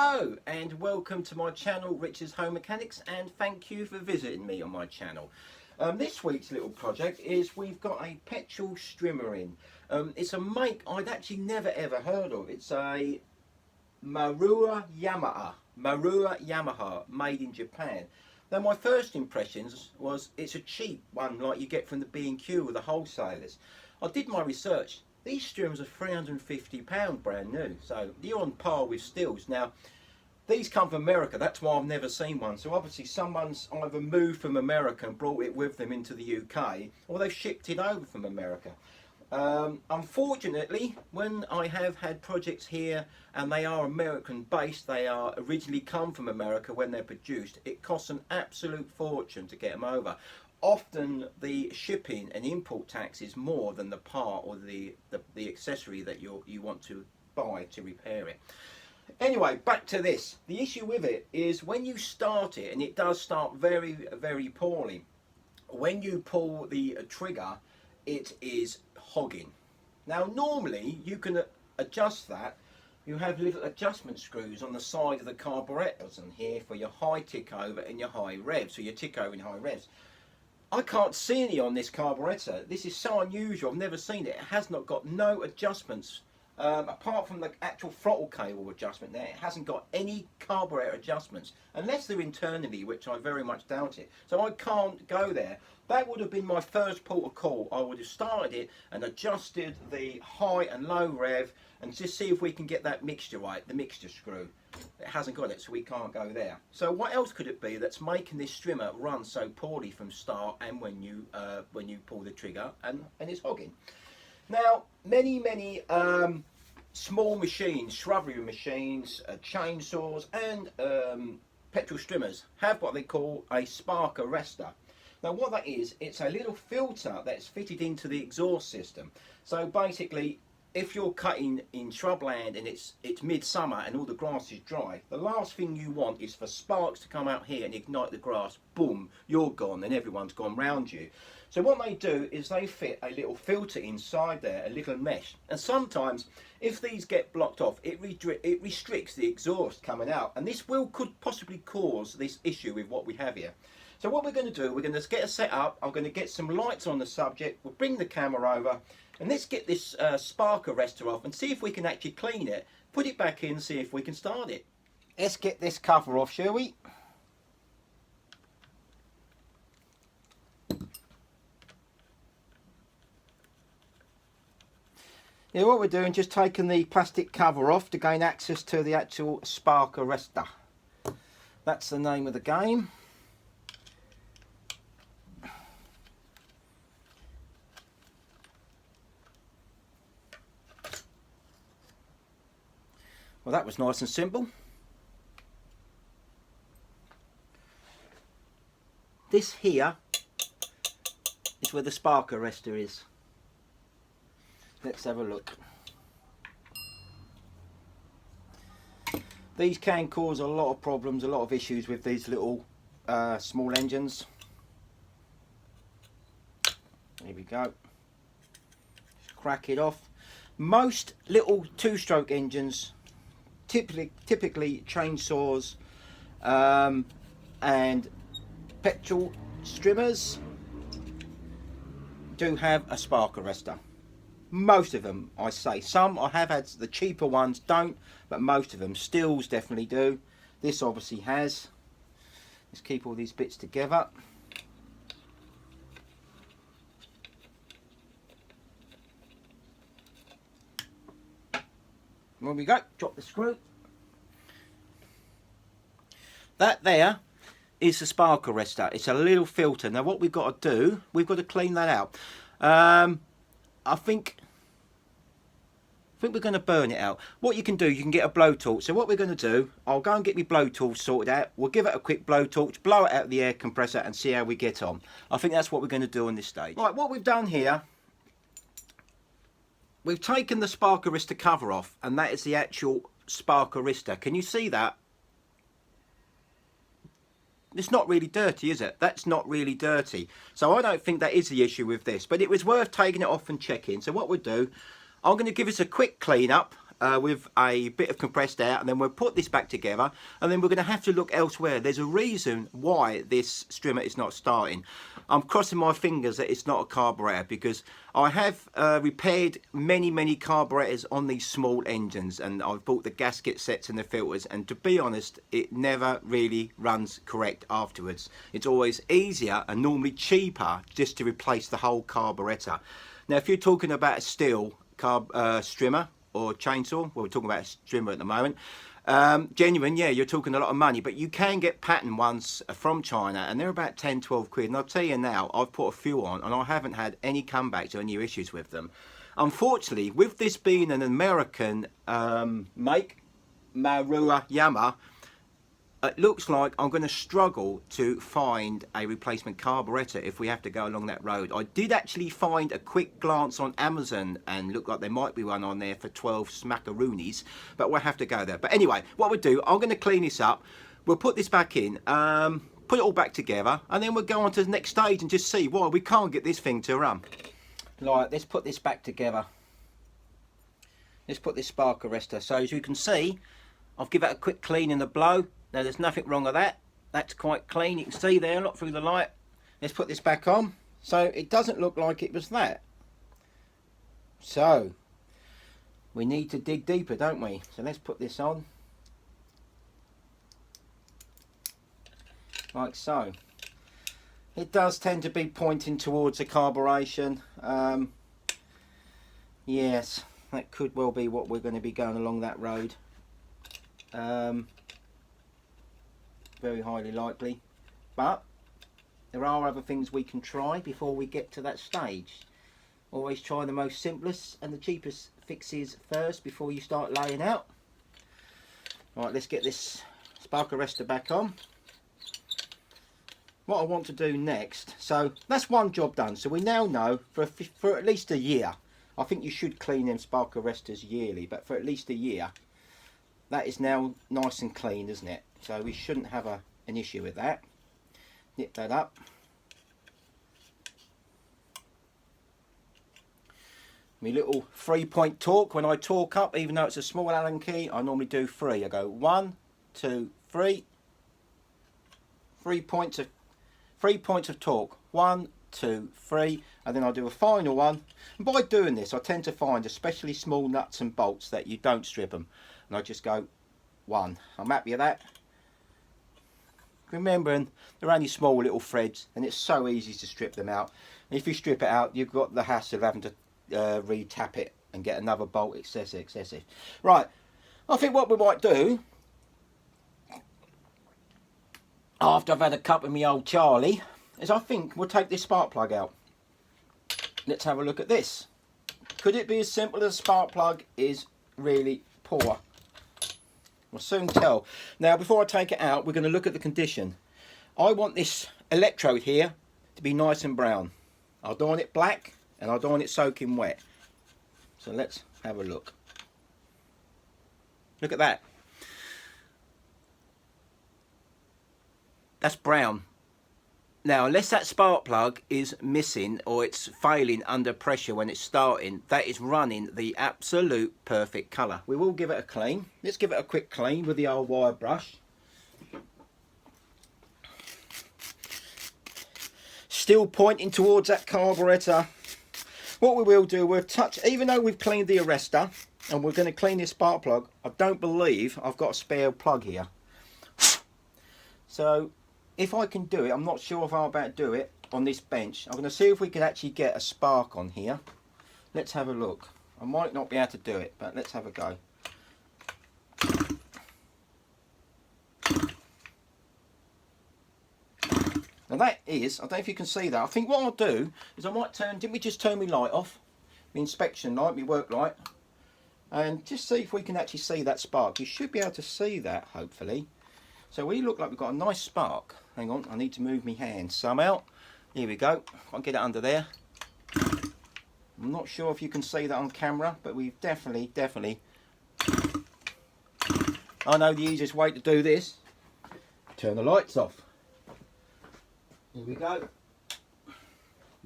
Hello and welcome to my channel Rich's Home Mechanics, and thank you for visiting me on my channel. This week's little project is we've got a petrol strimmer in. It's a make I'd actually never ever heard of. It's a Marua Yamaha made in Japan. Now my first impressions was it's a cheap one like you get from the B&Q or the wholesalers. I did my research. These strimmers are £350 brand new, so you're on par with Stills. Now, these come from America, that's why I've never seen one. So obviously someone's either moved from America and brought it with them into the UK, or they've shipped it over from America. Unfortunately, when I have had projects here and they are American based, they are originally come from America when they're produced, it costs an absolute fortune to get them over. Often the shipping and import tax is more than the part or the accessory that you want to buy to repair it. Anyway, back to this. The issue with it is when you start it, and it does start very, very poorly, when you pull the trigger, it is hogging. Now normally you can adjust that. You have little adjustment screws on the side of the carburetors and here for your high tick over and your high revs, so your tick over and high revs. I can't see any on this carburetor. This is so unusual, I've never seen it. It has not got no adjustments apart from the actual throttle cable adjustment there. It hasn't got any carburetor adjustments unless they're internally, which I very much doubt it. So I can't go there. That would have been my first port of call. I would have started it and adjusted the high and low rev and just see if we can get that mixture right, the mixture screw. It hasn't got it, so we can't go there. So what else could it be that's making this strimmer run so poorly from start and when you pull the trigger and it's hogging? Now, many small machines, shrubbery machines, chainsaws and petrol strimmers have what they call a spark arrestor. Now what that is, it's a little filter that's fitted into the exhaust system. So basically, if you're cutting in shrubland and it's midsummer and all the grass is dry, the last thing you want is for sparks to come out here and ignite the grass. Boom, you're gone and everyone's gone round you. So what they do is they fit a little filter inside there, a little mesh. And sometimes if these get blocked off, it restricts the exhaust coming out. And this could possibly cause this issue with what we have here. So what we're going to do, we're going to get a set up. I'm going to get some lights on the subject. We'll bring the camera over and let's get this spark arrestor off and see if we can actually clean it. Put it back in, see if we can start it. Let's get this cover off, shall we? Yeah, what we're doing, just taking the plastic cover off to gain access to the actual spark arrestor. That's the name of the game. Well, that was nice and simple. This here is where the spark arrestor is. Let's have a look. These can cause a lot of problems, a lot of issues with these little small engines. Here we go. Just crack it off. Most little two-stroke engines, typically chainsaws and petrol strimmers, do have a spark arrestor. Most of them, I say. Some I have had, the cheaper ones don't, but most of them. Stills definitely do. This obviously has. Let's keep all these bits together. There we go, drop the screw. That there is the spark arrestor. It's a little filter. Now what we've got to do, we've got to clean that out. I think we're going to burn it out. What you can do, you can get a blowtorch. So what we're going to do, I'll go and get my blowtorch sorted out. We'll give it a quick blowtorch, blow it out of the air compressor and see how we get on. I think that's what we're going to do on this stage. Right, what we've done here, we've taken the spark arrestor cover off, and that is the actual spark arrestor. Can you see that? It's not really dirty, is it? That's not really dirty. So I don't think that is the issue with this, but it was worth taking it off and checking. So what we'll do, I'm going to give us a quick clean up with a bit of compressed air, and then we'll put this back together, and then we're going to have to look elsewhere. There's a reason why this strimmer is not starting. I'm crossing my fingers that it's not a carburetor, because I have repaired many carburetors on these small engines, and I've bought the gasket sets and the filters, and to be honest, it never really runs correct afterwards. It's always easier and normally cheaper just to replace the whole carburetor. Now, if you're talking about a steel strimmer or chainsaw, well, we're talking about a strimmer at the moment, genuine, yeah, you're talking a lot of money, but you can get pattern ones from China, and they're about 10-12 quid. And I'll tell you now, I've put a few on and I haven't had any comebacks or any issues with them. Unfortunately, with this being an American make, Marua Yama, it looks like I'm going to struggle to find a replacement carburetor if we have to go along that road. I did actually find a quick glance on Amazon and looked like there might be one on there for 12 smackaroonies, but we'll have to go there. But anyway, what we'll do, I'm going to clean this up. We'll put this back in, put it all back together, and then we'll go on to the next stage and just see why we can't get this thing to run. Right, let's put this back together. Let's put this spark arrestor. So as you can see, I've given it a quick clean in the blow. Now there's nothing wrong with that. That's quite clean. You can see there, not through the light. Let's put this back on. So it doesn't look like it was that. So we need to dig deeper, don't we? So let's put this on. Like so. It does tend to be pointing towards the carburation. Yes, that could well be what we're going to be going along that road. Very highly likely, but there are other things we can try before we get to that stage. Always try the most simplest and the cheapest fixes first before you start laying out. Right, let's get this spark arrestor back on. What I want to do next, so that's one job done. So we now know for at least a year, I think you should clean them spark arrestors yearly, but for at least a year, that is now nice and clean, isn't it? So we shouldn't have an issue with that. Nip that up. My little 3-point torque. When I torque up, even though it's a small Allen key, I normally do 3. I go 1, 2, 3. 3 points of torque. 1, 2, 3, and then I do a final one. And by doing this, I tend to find especially small nuts and bolts that you don't strip them, and I just go 1. I'm happy with that. Remembering they're only small little threads, and it's so easy to strip them out. And if you strip it out, you've got the hassle of having to re-tap it and get another bolt, excessive. Right, I think what we might do, after I've had a cup of me old Charlie, is I think we'll take this spark plug out. Let's have a look at this. Could it be as simple as a spark plug is really poor? We'll soon tell. Now, before I take it out, we're going to look at the condition. I want this electrode here to be nice and brown. I don't want it black, and I don't want it soaking wet. So let's have a look. Look at that. That's brown. Now, unless that spark plug is missing or it's failing under pressure when it's starting, that is running the absolute perfect colour. We will give it a clean. Let's give it a quick clean with the old wire brush. Still pointing towards that carburetor. What we will do, we'll touch, even though we've cleaned the arrestor and we're going to clean this spark plug, I don't believe I've got a spare plug here. So if I can do it, I'm not sure if I'm about to do it on this bench. I'm going to see if we can actually get a spark on here. Let's have a look. I might not be able to do it, but let's have a go. Now that is, I don't know if you can see that. I think what I'll do is I might turn, didn't we just turn my light off? My inspection light, my work light. And just see if we can actually see that spark. You should be able to see that, hopefully. So we look like we've got a nice spark. Hang on, I need to move my hand somehow. Here we go. I'll get it under there. I'm not sure if you can see that on camera, but we've definitely. I know the easiest way to do this. Turn the lights off. Here we go.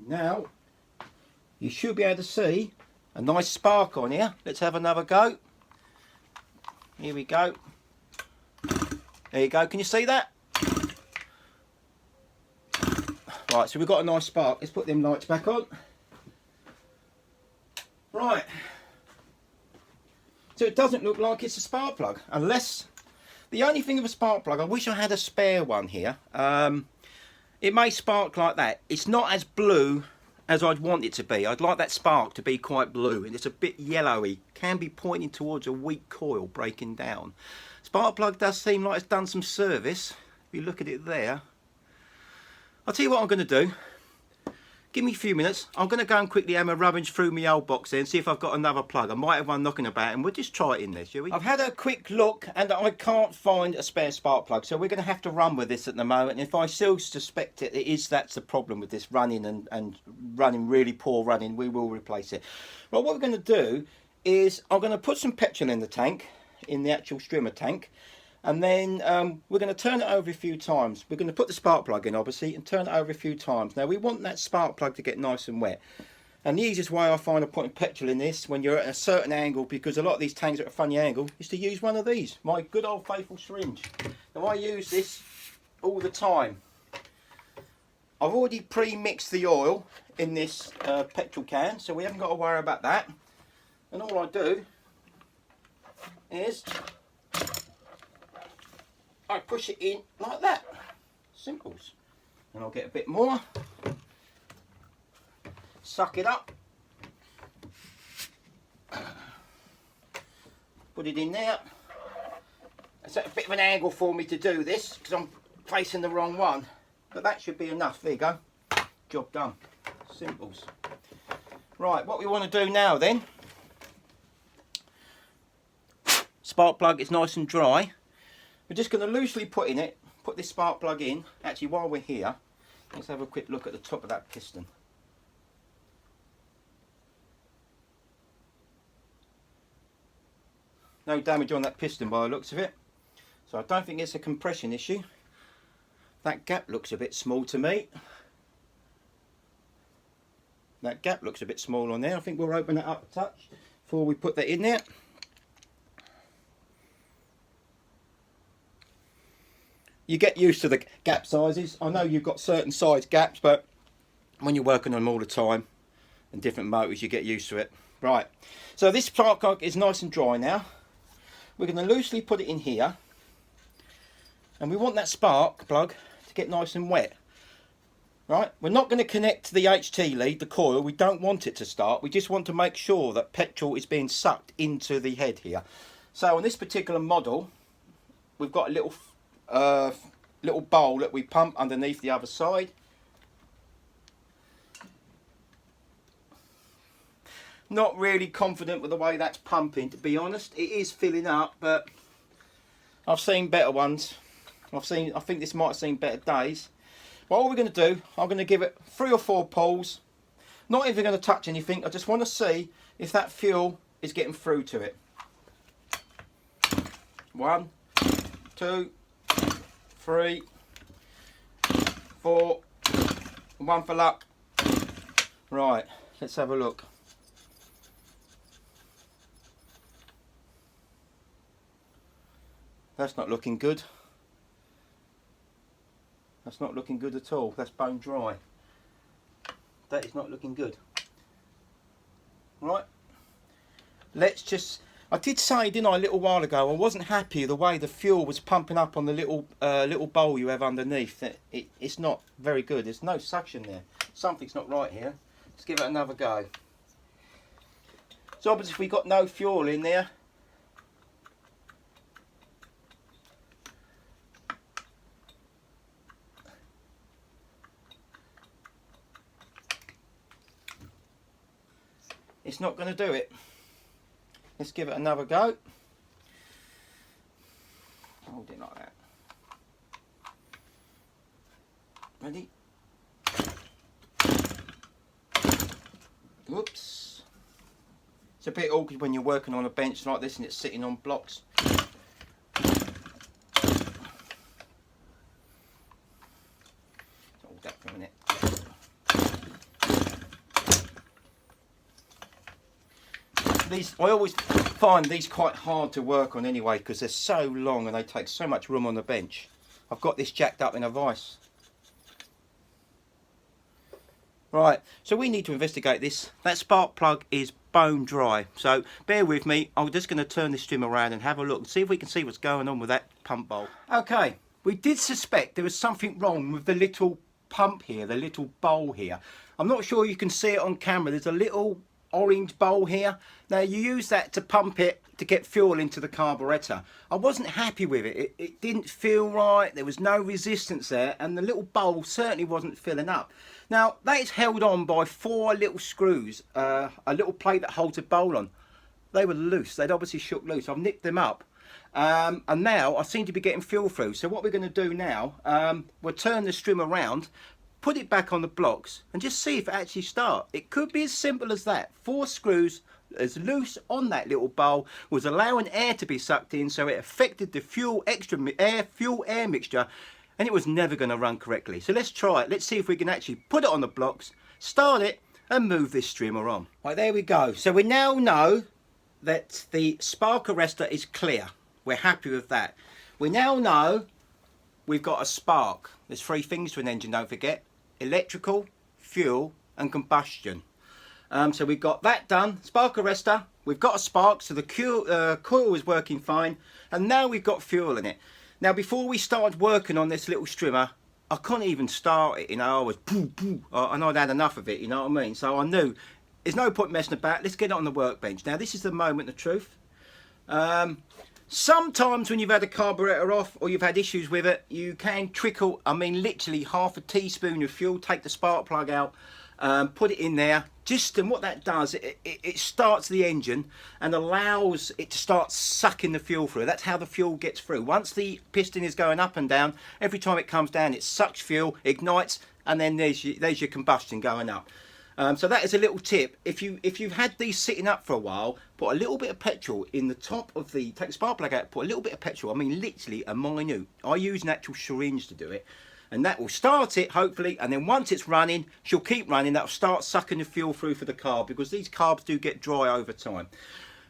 Now, you should be able to see a nice spark on here. Let's have another go. Here we go. There you go. Can you see that? Right, so we've got a nice spark. Let's put them lights back on. Right. So it doesn't look like it's a spark plug, unless... The only thing of a spark plug, I wish I had a spare one here. It may spark like that. It's not as blue as I'd want it to be. I'd like that spark to be quite blue, and it's a bit yellowy. Can be pointing towards a weak coil breaking down. Spark plug does seem like it's done some service. If you look at it there. I'll tell you what I'm going to do. Give me a few minutes. I'm going to go and quickly have a rummage through my old box there and see if I've got another plug. I might have one knocking about, and we'll just try it in there, shall we? I've had a quick look and I can't find a spare spark plug, so we're going to have to run with this at the moment. And if I still suspect that's the problem with this running and running really poor running, we will replace it. Well, what we're going to do is I'm going to put some petrol in the tank, in the actual strimmer tank. And then we're going to turn it over a few times. We're going to put the spark plug in, obviously, and turn it over a few times. Now, we want that spark plug to get nice and wet. And the easiest way I find of putting petrol in this, when you're at a certain angle, because a lot of these tanks are at a funny angle, is to use one of these. My good old faithful syringe. Now, I use this all the time. I've already pre-mixed the oil in this petrol can, so we haven't got to worry about that. And all I do is... I push it in like that. Simples. And I'll get a bit more. Suck it up. Put it in there. It's at a bit of an angle for me to do this because I'm facing the wrong one. But that should be enough. There you go. Job done. Simples. Right, what we want to do now then. Spark plug is nice and dry. We're just going to loosely put this spark plug in. Actually, while we're here, let's have a quick look at the top of that piston. No damage on that piston by the looks of it. So I don't think it's a compression issue. That gap looks a bit small to me. That gap looks a bit small on there. I think we'll open it up a touch before we put that in there. You get used to the gap sizes. I know you've got certain size gaps, but when you're working on them all the time and different motors, you get used to it. Right, so this spark plug is nice and dry now. We're going to loosely put it in here, and we want that spark plug to get nice and wet. Right, we're not going to connect to the HT lead, the coil. We don't want it to start. We just want to make sure that petrol is being sucked into the head here. So on this particular model, we've got a little bowl that we pump underneath the other side. Not really confident with the way that's pumping, to be honest. It is filling up, but I've seen better ones. I think this might have seen better days. Well, what we're going to do, I'm going to give it 3 or 4 pulls. Not even going to touch anything. I just want to see if that fuel is getting through to it. 1, 2, 3, 4, 1 for luck. Right, let's have a look. That's not looking good. That's not looking good at all. That's bone dry. That is not looking good. Right, let's just... I did say, didn't I, a little while ago, I wasn't happy the way the fuel was pumping up on the little bowl you have underneath. It's not very good. There's no suction there. Something's not right here. Let's give it another go. So obviously we've got no fuel in there. It's not going to do it. Let's give it another go. Hold it like that. Ready? Whoops. It's a bit awkward when you're working on a bench like this and it's sitting on blocks. Hold that for a minute. these, I always find these quite hard to work on anyway because they're so long and they take so much room on the bench. I've got this jacked up in a vise. Right, so we need to investigate this. That spark plug is bone dry, so bear with me. I'm just going to turn this string around and have a look and see if we can see what's going on with that pump bowl. Okay, we did suspect there was something wrong with the little pump here, the little bowl here. I'm not sure you can see it on camera. There's a little orange bowl here. Now you use that to pump it to get fuel into the carburetor. I wasn't happy with it. It didn't feel right. There was no resistance there, and the little bowl certainly wasn't filling up. Now that is held on by 4 little screws, a little plate that holds a bowl on. They were loose. They'd obviously shook loose. I've nicked them up, and now I seem to be getting fuel through. So what we're going to do now, we'll turn the string around, put it back on the blocks and just see if it actually starts. It could be as simple as that. 4 screws as loose on that little bowl was allowing air to be sucked in, so it affected the fuel air mixture, and it was never going to run correctly. So let's try it. Let's see if we can actually put it on the blocks, start it and move this strimmer on. Right, there we go. So we now know that the spark arrestor is clear. We're happy with that. We now know we've got a spark. There's 3 things to an engine, don't forget: electrical, fuel and combustion. So we've got that done. Spark arrestor, we've got a spark, so the coil is working fine, and now we've got fuel in it. Now before we started working on this little strimmer, I couldn't even start it, you know. I was and I'd had enough of it, you know what I mean? So I knew there's no point messing about. Let's get it on the workbench. Now this is the moment of truth. Sometimes when you've had a carburetor off or you've had issues with it, you can trickle, I mean literally half a teaspoon of fuel, take the spark plug out, put it in there, and what that does, it starts the engine and allows it to start sucking the fuel through. That's how the fuel gets through. Once the piston is going up and down, every time it comes down it sucks fuel, ignites, and then there's your combustion going up. So that is a little tip. If you've had these sitting up for a while, put a little bit of petrol in the top of take the spark plug out, put a little bit of petrol, I mean literally a minute. I use an actual syringe to do it, and that will start it hopefully, and then once it's running, she'll keep running. That'll start sucking the fuel through for the carb, because these carbs do get dry over time.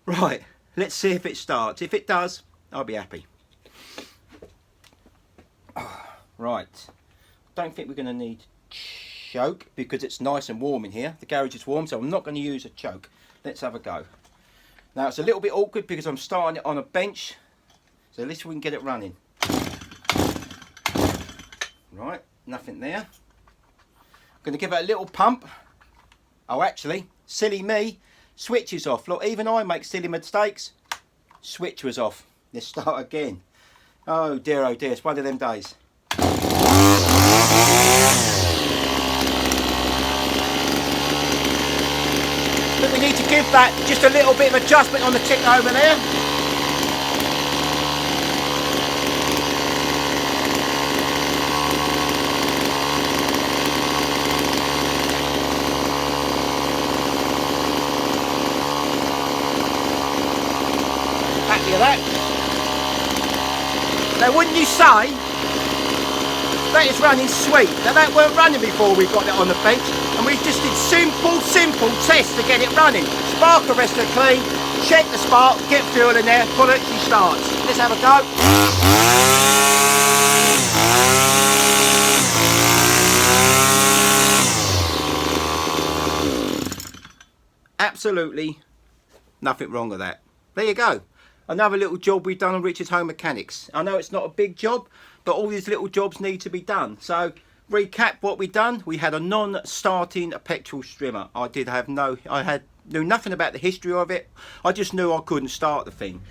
Right, let's see if it starts. If it does, I'll be happy. Right, don't think we're going to need choke because it's nice and warm in here. The garage is warm, so I'm not going to use a choke. Let's have a go. Now it's a little bit awkward because I'm starting it on a bench, so at least we can get it running. Right, nothing there. I'm going to give it a little pump. Oh, actually, silly me, switch is off. Look, even I make silly mistakes. Switch was off. Let's start again. Oh dear, it's one of them days. But we need to give that just a little bit of adjustment on the tick over there. Happy with that. Now wouldn't you say that is running sweet? Now that weren't running before we got it on the bench, and we just did simple tests to get it running. Spark arrestor clean, check the spark, get fuel in there, pull it, she starts. Let's have a go. Absolutely nothing wrong with that. There you go. Another little job we've done on Richard's Home Mechanics. I know it's not a big job, but all these little jobs need to be done. So recap what we've done. We had a non-starting petrol strimmer. I knew nothing about the history of it. I just knew I couldn't start the thing.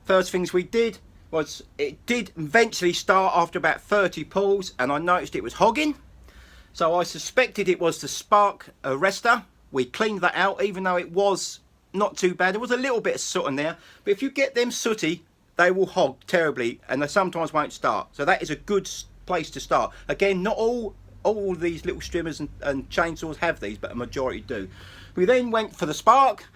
First things we did was it did eventually start after about 30 pulls, and I noticed it was hogging. So I suspected it was the spark arrestor. We cleaned that out, even though it was not too bad. There was a little bit of soot in there, but if you get them sooty, they will hog terribly, and they sometimes won't start. So that is a good place to start. Again, not all these little strimmers and chainsaws have these, but a majority do. We then went for the spark.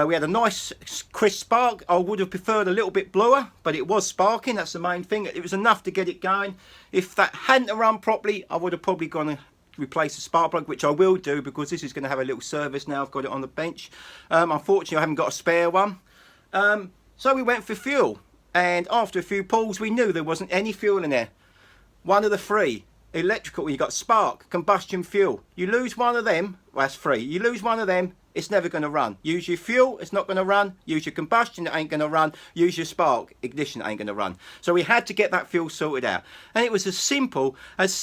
We had a nice crisp spark. I would have preferred a little bit bluer, but it was sparking. That's the main thing. It was enough to get it going. If that hadn't run properly, I would have probably gone replace the spark plug, which I will do because this is going to have a little service now. I've got it on the bench. Unfortunately, I haven't got a spare one. So we went for fuel, and after a few pulls, we knew there wasn't any fuel in there. One of the three. Electrical, you got spark, combustion, fuel. You lose one of them, well, that's free. You lose one of them, it's never going to run. Use your fuel, it's not going to run. Use your combustion, it ain't going to run. Use your spark, ignition, it ain't going to run. So we had to get that fuel sorted out. And it was as simple as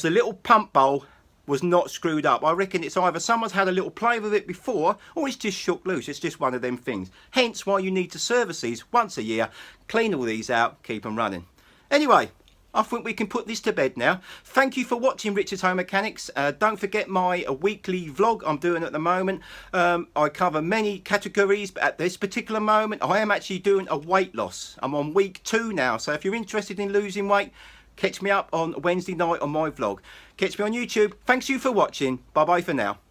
the little pump bowl was not screwed up. I reckon it's either someone's had a little play with it before, or it's just shook loose. It's just one of them things. Hence why you need to service these once a year, clean all these out, keep them running. Anyway, I think we can put this to bed now. Thank you for watching Richard's Home Mechanics. Don't forget my weekly vlog I'm doing at the moment. I cover many categories, but at this particular moment I am actually doing a weight loss. I'm on week 2 now, so if you're interested in losing weight, catch me up on Wednesday night on my vlog. Catch me on YouTube. Thanks you for watching. Bye bye for now.